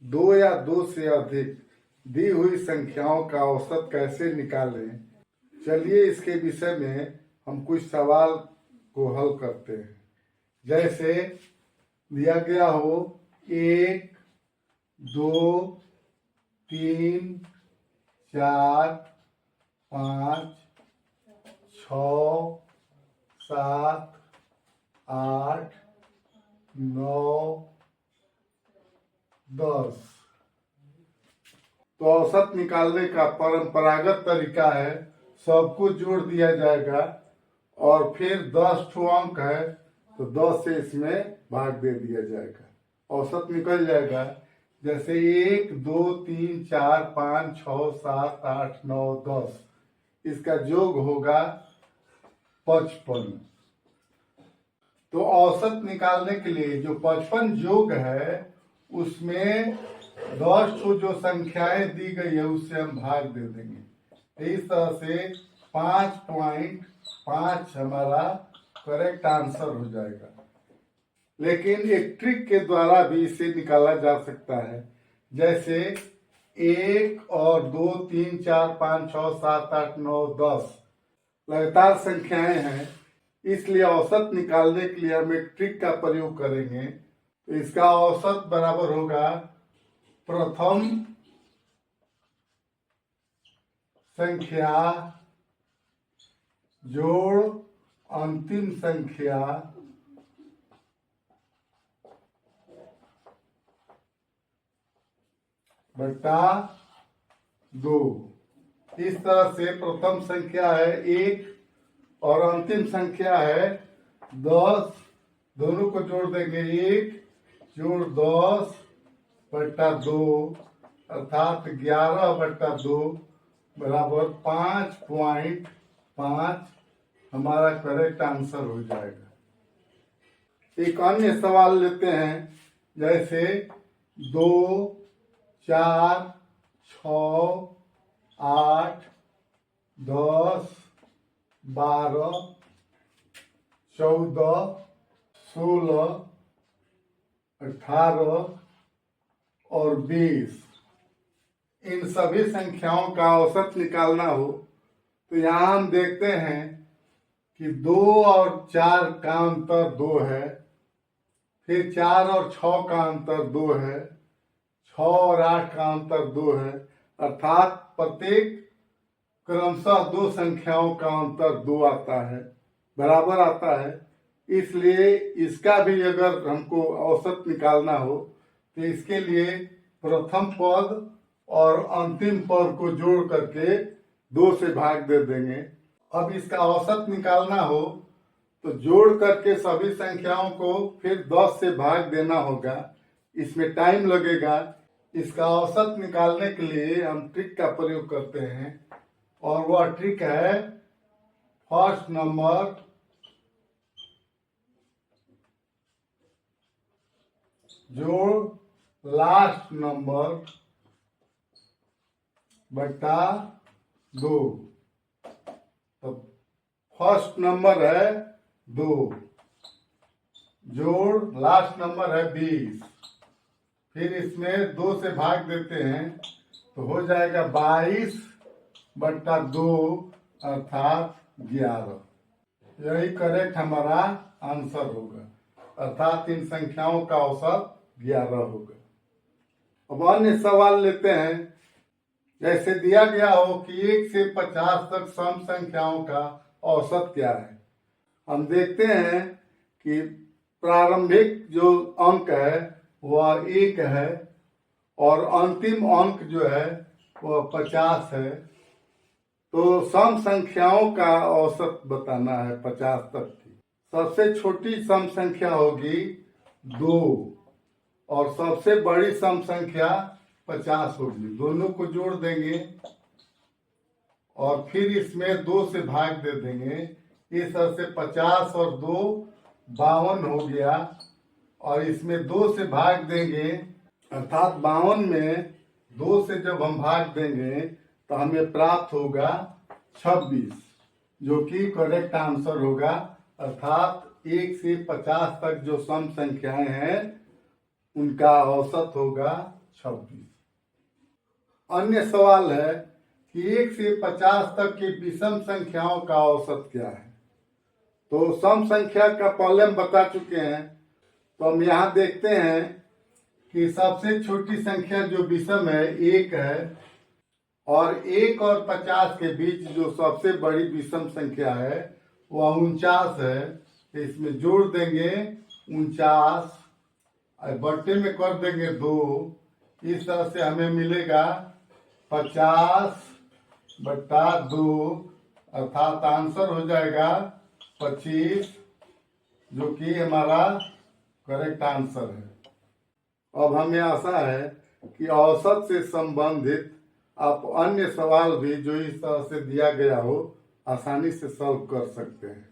दो या दो से अधिक दी हुई संख्याओं का औसत कैसे निकालें। चलिए इसके विषय में हम कुछ सवाल को हल करते हैं। जैसे दिया गया हो 1, 2, 3, 4, 5, 6, 7, 8, 9, 10। तो औसत निकालने का परंपरागत तरीका है सबको जोड़ दिया जाएगा और फिर 10 ठो अंक है तो 10 से इसमें भाग दे दिया जाएगा, औसत निकल जाएगा। जैसे 1, 2, 3, 4, 5, 6, 7, 8, 9, 10, इसका योग होगा 55। तो औसत निकालने के लिए जो 55 योग है उसमें 10 ठो जो संख्याएं दी गई है उससे हम भाग दे देंगे। इस तरह से 5.5 हमारा करेक्ट आंसर हो जाएगा। लेकिन एक ट्रिक के द्वारा भी इसे निकाला जा सकता है। जैसे 1 और 2, 3, 4, 5, 6, 7, 8, 9, 10 लगातार संख्याएं हैं, इसलिए औसत निकालने के लिए हम एक ट्रिक का प्रयोग करेंगे। तो इसका औसत बराबर होगा प्रथम संख्या जोड़ अंतिम संख्या बटा 2। इस तरह से प्रथम संख्या है 1 और अंतिम संख्या है 10, दोनों को जोड़ देंगे। 1 जोड़ 10 बटा 2 अर्थात 11 बटा 2 बराबर 5.5 हमारा करेक्ट आंसर हो जाएगा। एक अन्य सवाल लेते हैं। जैसे 2, 4, 6, 8, 10, 12, 14, 16, 18 और 20, इन सभी संख्याओं का औसत निकालना हो तो यहाँ हम देखते हैं कि 2 और 4 का अंतर 2 है, फिर 4 और 6 का अंतर 2 है, 6 और 8 का अंतर 2 है, अर्थात प्रत्येक क्रमशः 2 संख्याओं का अंतर 2 आता है, बराबर आता है। इसलिए इसका भी अगर हमको औसत निकालना हो तो इसके लिए प्रथम पद और अंतिम पद को जोड़ करके 2 से भाग दे देंगे। अब इसका औसत निकालना हो तो जोड़ करके सभी संख्याओं को फिर 10 से भाग देना होगा, इसमें टाइम लगेगा। इसका औसत निकालने के लिए हम ट्रिक का प्रयोग करते हैं और वह ट्रिक है फर्स्ट नंबर जोड़ लास्ट नंबर बटा 2। तो फर्स्ट नंबर है 2 जोड़ लास्ट नंबर है 20, फिर इसमें 2 से भाग देते हैं तो हो जाएगा 22 बटा 2 अर्थात 11। यही करेक्ट हमारा आंसर होगा, अर्थात इन संख्याओं का औसत 11 होगा। अब अन्य सवाल लेते हैं। जैसे दिया गया हो कि 1 से 50 तक सम संख्याओं का औसत क्या है। हम देखते हैं कि प्रारंभिक जो अंक है वह 1 है और अंतिम अंक जो है वह 50 है। तो सम संख्याओं का औसत बताना है 50 तक की। सबसे छोटी सम संख्या होगी 2 और सबसे बड़ी सम संख्या 50 होगी। दोनों को जोड़ देंगे और फिर इसमें 2 से भाग दे देंगे। इस तरह से 50 और 2 52 हो गया और इसमें 2 से भाग देंगे अर्थात 52 में 2 से जब हम भाग देंगे तो हमें प्राप्त होगा 26, जो कि करेक्ट आंसर होगा। अर्थात 1 से 50 तक जो सम संख्याएं हैं उनका औसत होगा 26। अन्य सवाल है कि 1 से 50 तक की विषम संख्याओं का औसत क्या है। तो सम संख्या का पहले हम बता चुके हैं, तो हम यहाँ देखते हैं कि सबसे छोटी संख्या जो विषम है 1 है, और 1 और 50 के बीच जो सबसे बड़ी विषम संख्या है वह 49 है। तो इसमें जोड़ देंगे 49, बट्टे में कर देंगे 2, इस तरह से हमें मिलेगा 50/2, अर्थात आंसर हो जाएगा 25, जो कि हमारा करेक्ट आंसर है। अब हमें आशा है कि औसत से संबंधित आप अन्य सवाल भी जो इस तरह से दिया गया हो आसानी से सॉल्व कर सकते हैं।